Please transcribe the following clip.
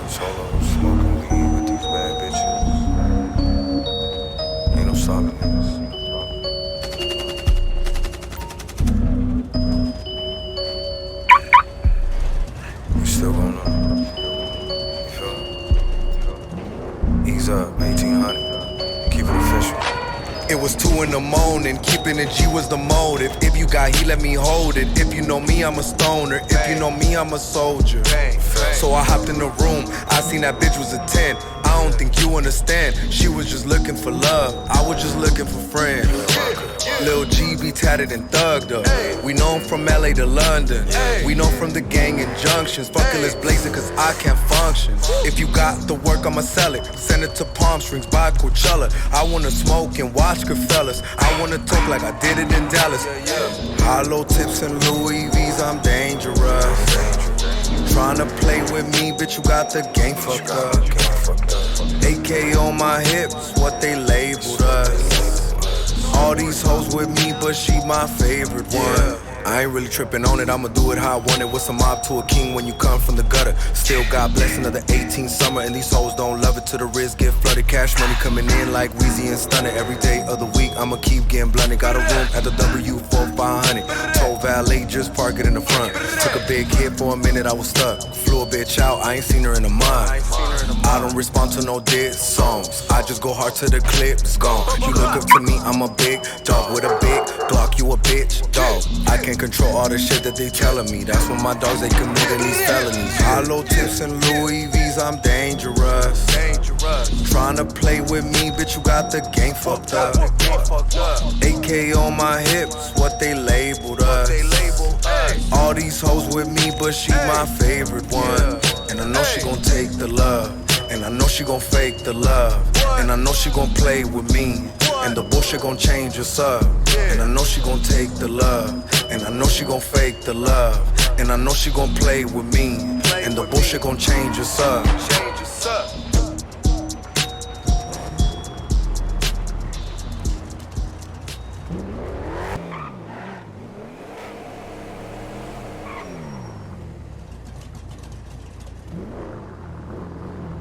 Solo smoking weed with these bad bitches. Ain't no stopping this. We still gonna, you feel me? Ease up, 1800. Keep it official. It was 2 in the morning, keeping it G was the motive. If you got heat, let me hold it. If you know me, I'm a stoner. If you know me, I'm a soldier. So I hopped in the room, I seen that bitch was a 10. I don't think you understand, she was just looking for love. I was just looking for friends. Lil G be tatted and thugged up. We know him from LA to London. We know from the gang in junctions. Fucking let's blaze it cause I can't function. If you got the work, I'ma sell it. Send it to Palm Springs by Coachella. I wanna smoke and watch good fellas. I wanna talk like I did it in Dallas. Hollow tips and Louis V's, I'm dangerous. Tryna play with me, bitch, you got the game fucked up. AK on my hips, what they labeled us. All these hoes with me, but she my favorite one. I ain't really tripping on it, I'ma do it how I want it. What's a mob to a king when you come from the gutter? Still God bless another 18 summer, and these hoes don't love it till the wrist get flooded. Cash money coming in like Weezy and Stunner. Every day of the week, I'ma keep getting blunted. Got a room at the W4500. Told valet, just park it in the front. Took a big hit for a minute, I was stuck. Flew a bitch out, I ain't seen her in a month. I don't respond to no dead songs, I just go hard to the clips gone. You look up to me, I'm a big dog with a big Glock, you a bitch dog. I can't control all the shit that they telling me. That's when my dogs, they committing these felonies. Hollow tips and Louis V's, I'm dangerous. Tryna play with me, bitch, you got the game fucked up. AK on my hips, what they labeled us. All these hoes with me, but she my favorite one. And I know she gon' take the love, and I know she gon' fake the love, and I know she gon' play with me, and the bullshit gon' change us up. And I know she gon' take the love, and I know she gon' fake the love, and I know she gon' play with me, and the bullshit gon' change us up.